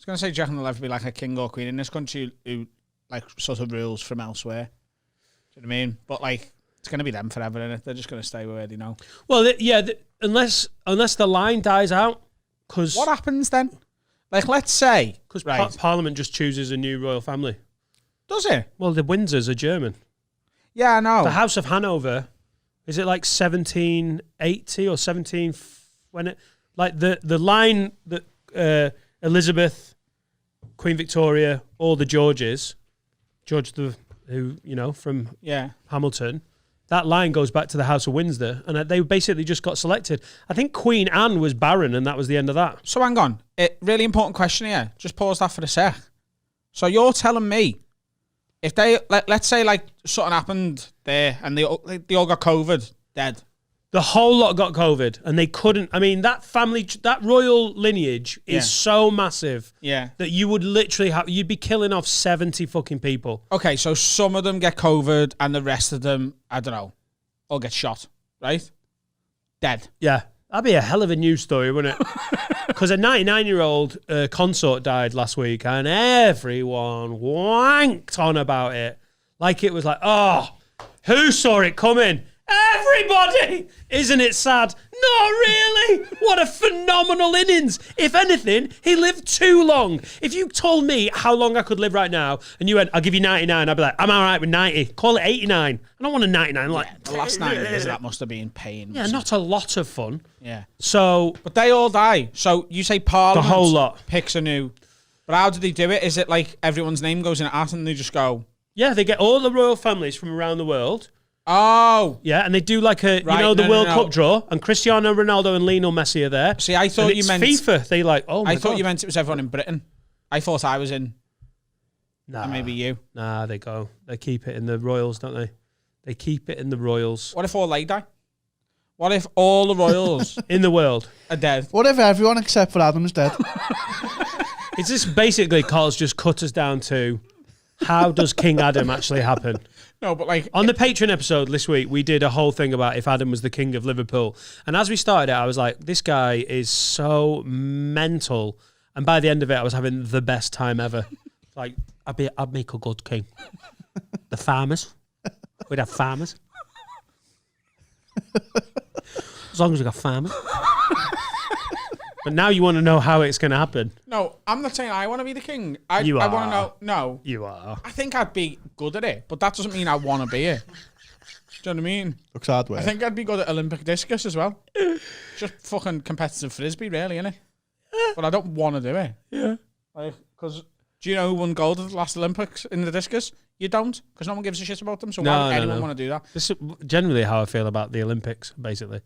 was going to say, do you reckon there'll ever be like a king or queen in this country who like sort of rules from elsewhere? Do you know what I mean? But like, it's going to be them forever, innit? They're just going to stay where they know. Well, unless the line dies out. Cause what happens then? Like, let's say... Because Parliament just chooses a new royal family. Does it? Well, the Windsors are German. Yeah, I know. The House of Hanover, is it like 1780 or 17... when it like the line that Elizabeth, Queen Victoria, all the Georges, from Hamilton, that line goes back to the House of Windsor, and they basically just got selected. I think Queen Anne was Baron, and that was the end of that. So hang on. Really important question here. Just pause that for a sec. So you're telling me, if they, let's say like something happened there, and they all got COVID, dead. The whole lot got COVID, and they couldn't. I mean, that family, that royal lineage is so massive that you would literally you'd be killing off 70 fucking people. Okay, so some of them get COVID, and the rest of them, I don't know, all get shot, right? Dead. Yeah, that'd be a hell of a news story, wouldn't it? Because a 99-year-old consort died last week, and everyone wanked on about it, like it was like, oh, who saw it coming? Everybody! Isn't it sad? Not really! What a phenomenal innings! If anything, he lived too long. If you told me how long I could live right now, and you went, I'll give you 99, I'd be like, I'm all right with 90. Call it 89. I don't want a 99. The last 9 years, that must have been pain. Yeah, not a lot of fun. Yeah. So... But they all die. So you say Parliament... The whole lot. ...picks a new... But how do they do it? Is it like everyone's name goes in a hat and they just go... Yeah, they get all the royal families from around the world... Oh. Yeah, and they do like the World Cup draw, and Cristiano Ronaldo and Lionel Messi are there. See, I thought you meant... FIFA. They like, oh my God. I thought you meant it was everyone in Britain. I thought I was in... Nah. And maybe you. Nah, they go. They keep it in the royals, don't they? They keep it in the royals. What if all they die? What if all the royals... in the world. ...are dead? What if everyone except for Adam's dead? It's just basically, Carl's just cut us down to how does King Adam actually happen? No, but like... On the Patreon episode this week, we did a whole thing about if Adam was the king of Liverpool. And as we started it, I was like, this guy is so mental. And by the end of it, I was having the best time ever. Like, I'd make a good king. The farmers. We'd have farmers. As long as we got farmers. But now you want to know how it's going to happen. No, I'm not saying I want to be the king. I are. want to know. No. You are. I think I'd be good at it, but that doesn't mean I want to be it. Do you know what I mean? Looks hard way. I think I'd be good at Olympic discus as well. Just fucking competitive frisbee, really, innit? But I don't want to do it. Yeah. Like, because do you know who won gold at the last Olympics in the discus? You don't, because no one gives a shit about them. So why would anyone want to do that? This is generally how I feel about the Olympics, basically.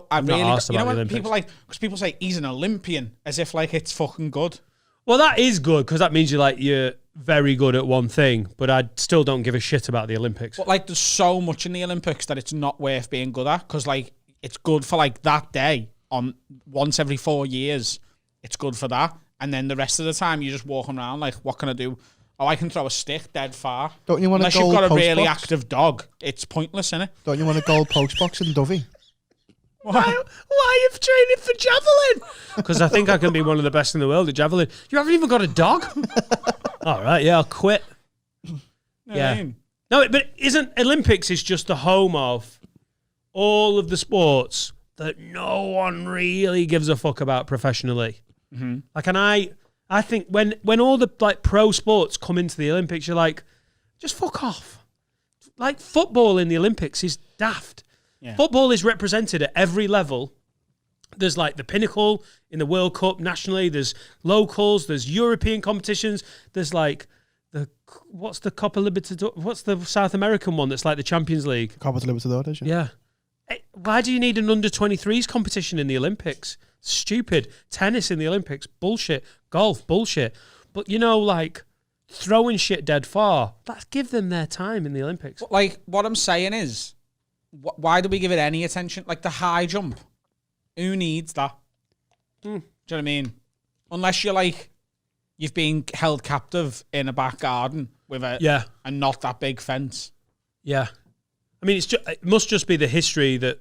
I'm really, you know what people like, because people say he's an Olympian as if like it's fucking good. Well, that is good because that means you're very good at one thing, but I still don't give a shit about the Olympics. But like, there's so much in the Olympics that it's not worth being good at, because like it's good for like that day on once every 4 years. It's good for that, and then the rest of the time you're just walking around like, what can I do? Oh, I can throw a stick dead far. Don't you want Unless a gold you've got a really box? active dog, it's pointless, isn't it? Don't you want a gold post box in Dovey? Why are you training for javelin? Because I think I can be one of the best in the world at javelin. You haven't even got a dog? All right, yeah, I'll quit. Yeah. No, but Olympics is just the home of all of the sports that no one really gives a fuck about professionally. Mm-hmm. Like, and I think when all the like pro sports come into the Olympics, you're like, just fuck off. Like, football in the Olympics is daft. Yeah. Football is represented at every level. There's like the pinnacle in the World Cup nationally. There's locals. There's European competitions. There's like what's the Copa Libertadores? What's the South American one that's like the Champions League? Copa Libertadores. Yeah. Why do you need an under-23s competition in the Olympics? Stupid. Tennis in the Olympics. Bullshit. Golf. Bullshit. But you know, like throwing shit dead far. Let's give them their time in the Olympics. But like, what I'm saying is, why do we give it any attention? Like the high jump. Who needs that? Do you know what I mean? Unless you're like, you've been held captive in a back garden with a not that big fence. Yeah. I mean, it must just be the history they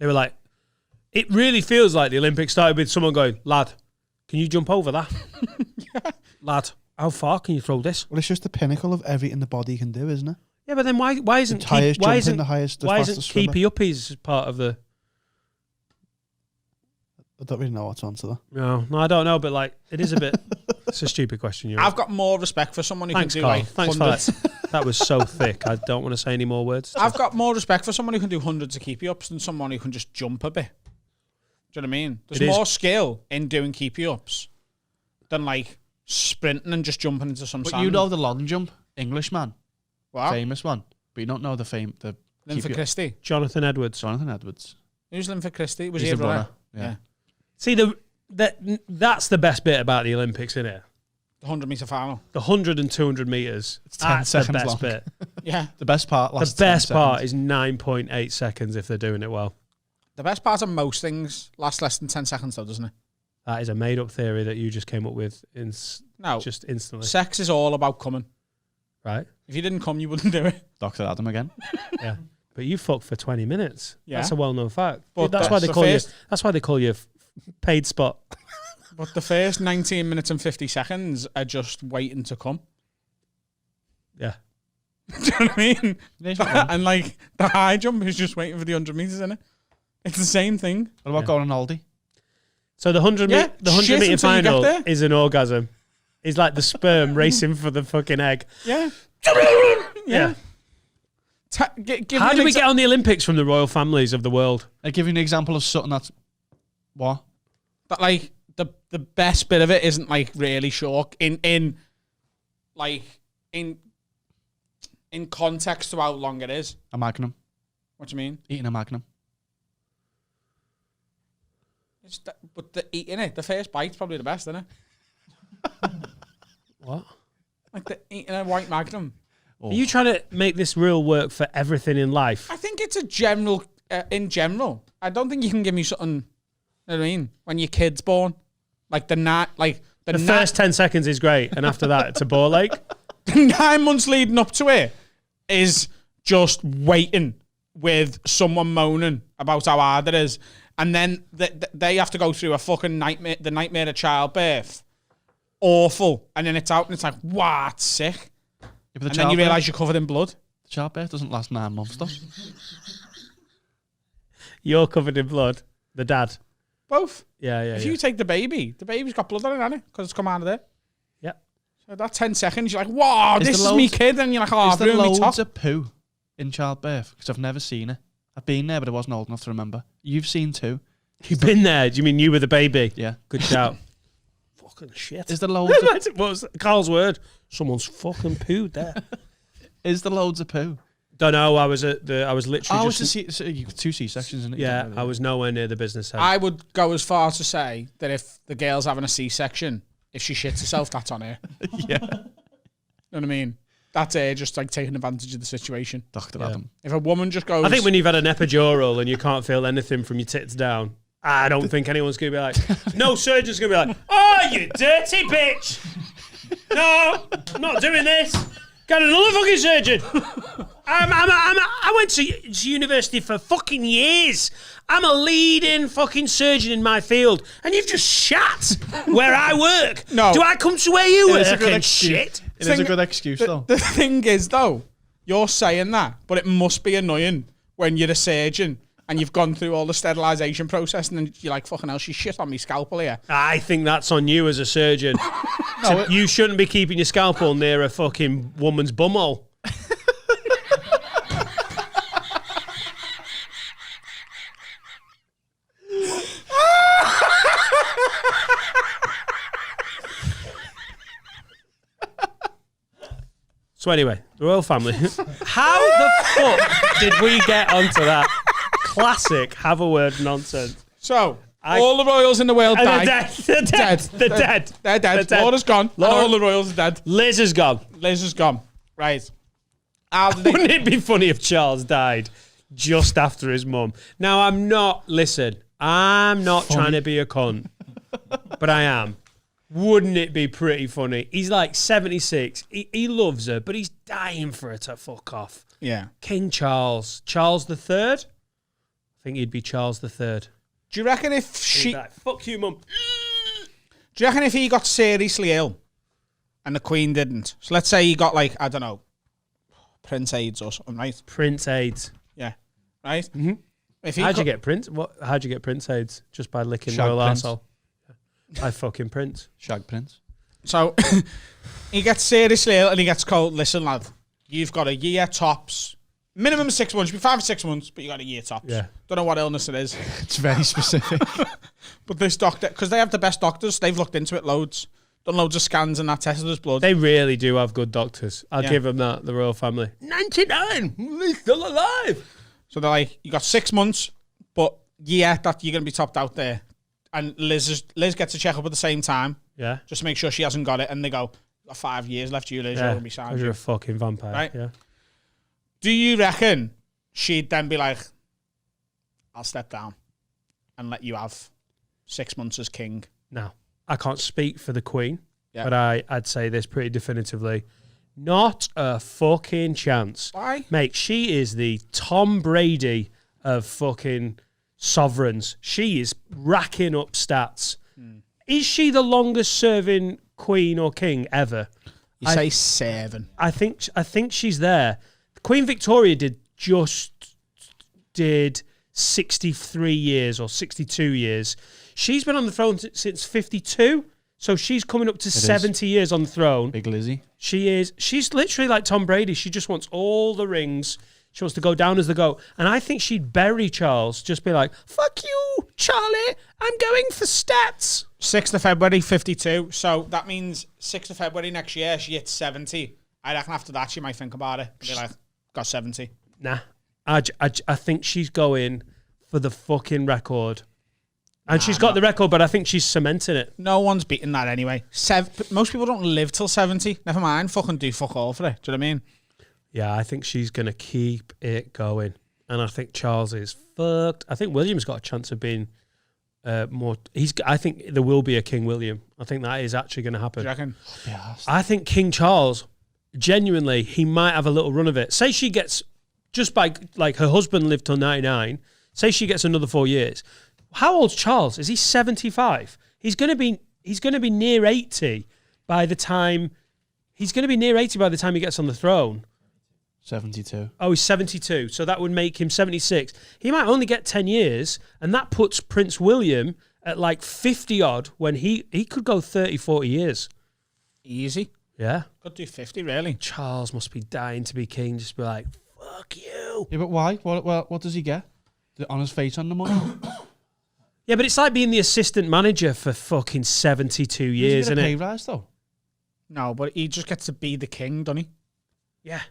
were like, it really feels like the Olympics started with someone going, lad, Can you jump over that? Yeah. Lad, how far can you throw this? Well, it's just the pinnacle of everything the body can do, isn't it? Yeah, but then why isn't The highest why jumping, isn't the highest, the why isn't fastest swimmer. keepy uppies part of the? I don't really know what to answer that. No, I don't know, but like it is a bit. It's a stupid question. I've got more respect for someone who Thanks, can do Carl. like Thanks hundreds. for that. That was so thick. I don't want to say any more words. I've got more respect for someone who can do hundreds of keepy ups than someone who can just jump a bit. Do you know what I mean? There's more skill in doing keepy ups than like sprinting and just jumping into some But sand. you know the long jump, Englishman, what? famous one. But you don't know the Linford Christie. Jonathan Edwards. Jonathan Edwards. Who's Linford Christie? Was He's he a the runner? runner. Yeah. See that's the best bit about the Olympics, isn't it? The 100-meter final. The 100 and 200 meters. It's 10 That's the seconds best long. bit. Yeah. The best part. The Lasts 10 best part seconds. is 9.8 seconds if they're doing it well. The best part of most things lasts less than 10 seconds, though, doesn't it? That is a made-up theory that you just came up with No. just instantly, Sex is all about coming. right? If you didn't come, you wouldn't do it. Dr. Adam again. Yeah. But you fucked for 20 minutes. Yeah. That's a well-known fact. But that's why they the call first- you. That's why they call you paid spot. But the first 19 minutes and 50 seconds are just waiting to come. Yeah. Do you know what I mean? And like the high jump is just waiting for the 100 meters, isn't it? It's the same thing. What about going on Aldi? So the 100 Yeah, the 100 shit meter until you get final there. is an orgasm. It's like the sperm racing for the fucking egg. Yeah. Yeah. Give How me do an we get on the Olympics from the royal families of the world? I give you an example of something that's what? But like the best bit of it isn't like really short in context to how long it is. A Magnum. What do you mean? Eating a Magnum. But the eating it, the first bite's probably the best, isn't it? What? Like the eating a white Magnum. Are you trying to make this rule work for everything in life? I think it's a general. In general, I don't think you can give me something. You know what I mean? When your kid's born, like The first 10 seconds is great, and after that, it's a ball lake. the 9 months leading up to it is just waiting with someone moaning about how hard it is, and then they have to go through a fucking nightmare, the nightmare of childbirth. Awful, and then it's out, and it's like, wow, it's sick. Yeah, but And then you realise you're covered in blood. the childbirth doesn't last 9 months, though. You're covered in blood. The dad. Both. Yeah. If you take the baby's got blood on it, hasn't it? Because it's come out of there. Yeah. So that 10 seconds, you're like, wow, Is this there is me loads- kid. And you're like, oh, Is I've there ruined me top. loads of poo in childbirth? Because I've never seen it. I've been there, but I wasn't old enough to remember. You've seen too. You've been there. Do you mean you were the baby? Yeah. Good shout. Fucking shit. Is there loads of, What was Carl's word? Someone's fucking pooed there. is there loads of poo? Don't know. I was literally Oh, just. it's two C-sections, isn't it? Yeah, I was nowhere near the business head. I would go as far to say that if the girl's having a C-section, if she shits herself, that's on her. Yeah. You know what I mean? That's her just like taking advantage of the situation. Dr. Adam. If a woman just goes... I think when you've had an epidural and you can't feel anything from your tits down, I don't think anyone's going to be like, no surgeon's going to be like, oh, you dirty bitch. No, I'm not doing this. Got another fucking surgeon. I went to university for fucking years. I'm a leading fucking surgeon in my field, and you've just shat where I work. No. Do I come to where you It's a work good and excuse. shit? It is a good excuse, though. The thing is, though, you're saying that, but it must be annoying when you're a surgeon and you've gone through all the sterilisation process and then you're like, fucking hell, she shit on me scalpel here. I think that's on you as a surgeon. You shouldn't be keeping your scalpel near a fucking woman's bumhole. So anyway, the royal family. How the fuck did we get onto that classic have a word nonsense? So, all the royals in the world And died. they're dead. They're dead. They're dead. dead. Laura's gone. And all the royals are dead. Liz is gone. Liz is gone. Right. How did they... Wouldn't it be funny if Charles died just after his mum? Now, I'm not trying to be a cunt, but I am. Wouldn't it be pretty funny? He's like 76. He loves her, but he's dying for her to fuck off. Yeah. King Charles. Charles III? I think he'd be Charles III. Do you reckon if she... Like, fuck you, mum. Do Do you reckon if he got seriously ill and the Queen didn't? So let's say he got like, I don't know, Prince AIDS or something, right? Prince AIDS. Yeah. Right? Mm-hmm. How'd you get Prince? How'd you get Prince AIDS? Just by licking Shag royal Prince. arsehole? I fucking Prince. Shag Prince. So he gets seriously ill and he gets told, listen, lad, you've got a year tops. Minimum 6 months. Be 5 or 6 months, but you got a year tops. Yeah. Don't know what illness it is. It's very specific. But this doctor, because they have the best doctors, they've looked into it loads. Done loads of scans and that, tested his blood. They really do have good doctors. I'll Yeah. give them that, the royal family. 99! He's still alive! So they're like, you got 6 months, but yeah, that you're going to be topped out there. And Liz gets a check-up at the same time, Yeah. just to make sure she hasn't got it. And they go, you've got 5 years left, you, Liz, you're Yeah. going to be signed. You're a fucking vampire. Right. Yeah. Do you reckon she'd then be like, I'll step down and let you have 6 months as king? Now, I can't speak for the Queen, Yeah. but I'd say this pretty definitively. Not a fucking chance. Why? Mate, she is the Tom Brady of fucking sovereigns. She is racking up stats. Is she the longest serving queen or king ever? You say 7. I think she's there. Queen Victoria did 63 years or 62 years. She's been on the throne since 52. So she's coming up to 70 years on the throne. Big Lizzie. She's literally like Tom Brady. She just wants all the rings. She wants to go down as the GOAT. And I think she'd bury Charles, just be like, fuck you, Charlie, I'm going for stats. 6th of February, 52. So that means 6th of February next year, she hits 70. I reckon after that, she might think about it and be like, got 70. Nah. I think she's going for the fucking record. And she's got the record, but I think she's cementing it. No one's beating that anyway. Most people don't live till 70. Never mind, fucking do fuck all for it. Do you know what I mean? Yeah, I think she's going to keep it going. And I think Charles is fucked. I think William's got a chance of being more... I think there will be a King William. I think that is actually going to happen. Do you reckon? Yeah. I think King Charles, genuinely, he might have a little run of it. Say she gets... Just by... Like, her husband lived till 99. Say she gets another 4 years. How old's Charles? Is he 75? He's going to be near 80 by the time... He's going to be near 80 by the time he gets on the throne. 72. Oh, he's 72. So that would make him 76. He might only get 10 years, and that puts Prince William at like 50 odd when he could go 30, 40 years. Easy. Yeah. Could do 50, really. Charles must be dying to be king. Just be like, fuck you. Yeah, but why? What does he get? On his face on the money? Yeah, but it's like being the assistant manager for fucking 72 years, Does he isn't get a pay it? rise, though? No, but he just gets to be the king, doesn't he? Yeah.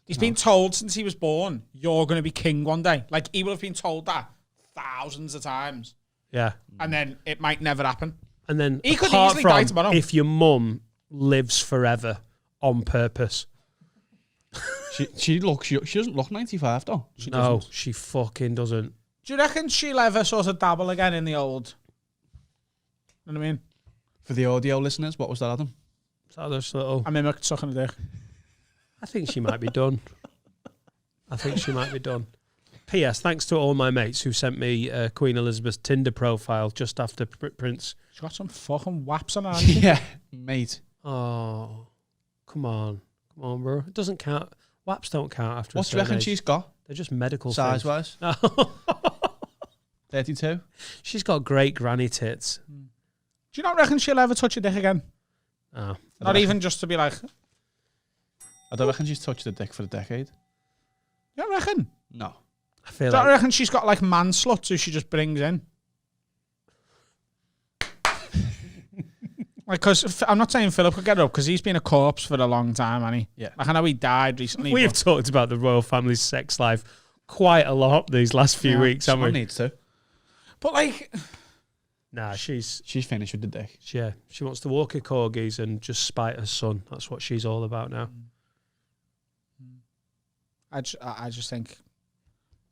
He's been told since he was born, you're going to be king one day. Like, he will have been told that thousands of times. Yeah. And then it might never happen. And then He could apart easily die from tomorrow. if your mum lives forever on purpose. She doesn't look 95, though. No, she fucking doesn't. Do you reckon she'll ever sort of dabble again in the old... You know what I mean? For the audio listeners, what was that, Adam? So there's little... I mimicked sucking a dick. I think she might be done. P.S. Thanks to all my mates who sent me Queen Elizabeth's Tinder profile just after Prince. She's got some fucking waps on her, hasn't she? Yeah, mate. Oh, come on, bro. It doesn't count. WAPs don't count after What a do you certain reckon age. she's got? They're just medical Size things. wise? No. 32? She's got great granny tits. Do you not reckon she'll ever touch a dick again? Oh. Not even just to be like... I don't reckon she's touched a dick for a decade. You don't reckon? No. I feel Do you like reckon she's got like man sluts who she just brings in? Like, because I'm not saying Philip could get her up because he's been a corpse for a long time, hasn't he? Yeah. Like, I know he died recently. we've but- talked about the royal family's sex life quite a lot these last few weeks, haven't Someone we? needs to. But like, Nah, she's finished with the dick. yeah. She wants to walk her corgis and just spite her son. That's what she's all about now. I just think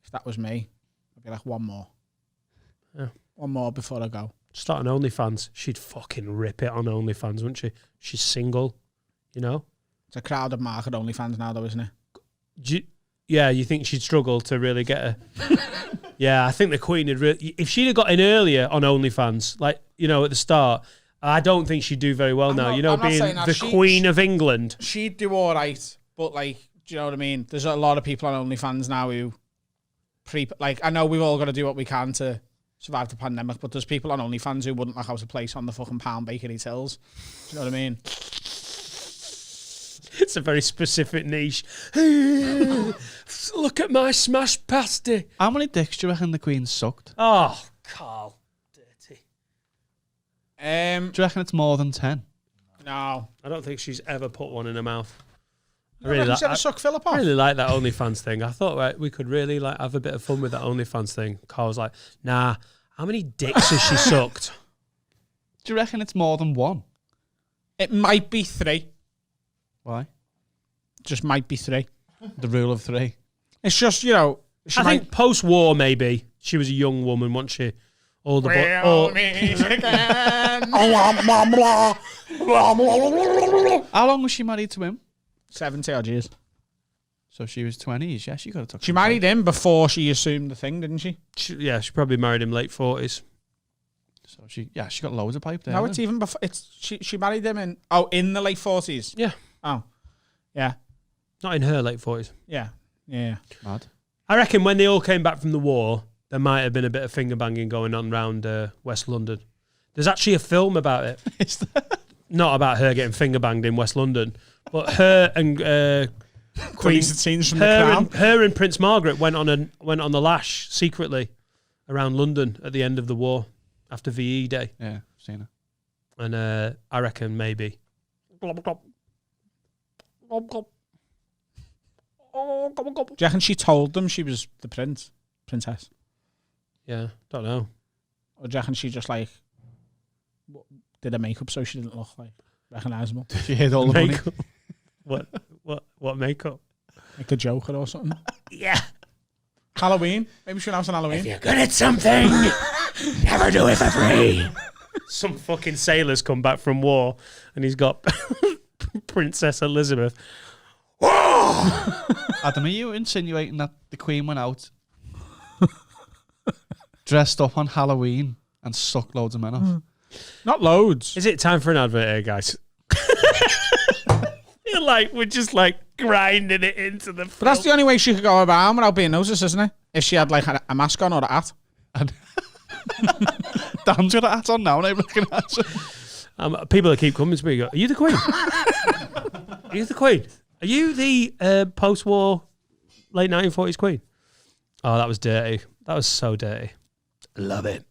if that was me, I'd be like, one more. Yeah. One more before I go. Start an OnlyFans. She'd fucking rip it on OnlyFans, wouldn't she? She's single, you know? It's a crowded market OnlyFans now, though, isn't it? Yeah, you think she'd struggle to really get her? Yeah, I think the Queen had really... If she'd have got in earlier on OnlyFans, like, you know, at the start, I don't think she'd do very well now. not- You know, I'm not being saying that. the Queen of England. She'd do all right, but like, do you know what I mean? There's a lot of people on OnlyFans now who I know we've all got to do what we can to survive the pandemic, but there's people on OnlyFans who wouldn't like have a place on the fucking Pound Bakery tills. Do you know what I mean? It's a very specific niche. Look at my smashed pasty. How many dicks do you reckon the Queen sucked? Oh, Carl. Dirty. Do you reckon it's more than 10? No. I don't think she's ever put one in her mouth. You reckon she's ever suck Philip off? I really like that OnlyFans thing. I thought we could really like have a bit of fun with that OnlyFans thing. Carl was like, nah, how many dicks has she sucked? Do you reckon it's more than 1? It might be 3. Why? Just might be 3. The rule of 3. It's just, you know, I think post-war maybe. She was a young woman, wasn't she? All the How long was she married to him? 70 odd years. So she was 20s. Yeah, she got to talk. She married him before she assumed the thing, didn't she? She probably married him late 40s. So she got loads of pipe there. No, it's even before. She married him in the late 40s. Yeah. Oh, yeah, Not in her late 40s. yeah. Mad. I reckon when they all came back from the war, there might have been a bit of finger banging going on around West London. There's actually a film about it. Is there? Not about her getting finger banged in West London, but her and Queen, scenes from The Crown. her and Prince Margaret went on the lash secretly around London at the end of the war after VE Day. Yeah, I've seen her. And I reckon maybe. Do you reckon she told them she was the princess? Yeah, don't know. Or do you reckon she just like did her makeup so she didn't look like recognisable? She hid all the money. Makeup. What makeup? Like a Joker or something? Yeah. Halloween? Maybe she'll have some Halloween. If you're good at something, never do it for free. Some fucking sailors come back from war and he's got Princess Elizabeth. Adam, are you insinuating that the Queen went out dressed up on Halloween and sucked loads of men off? Not loads. Is it time for an advert here, guys? Feel like we're just like grinding it into the film. But that's the only way she could go around without being noticed, isn't it? If she had like a mask on or a hat. And Dan's got a hat on now and I recognise her. People that keep coming to me go, are you the Queen? Are you the Queen? Are you the post-war late 1940s Queen? Oh, that was dirty. That was so dirty. Love it.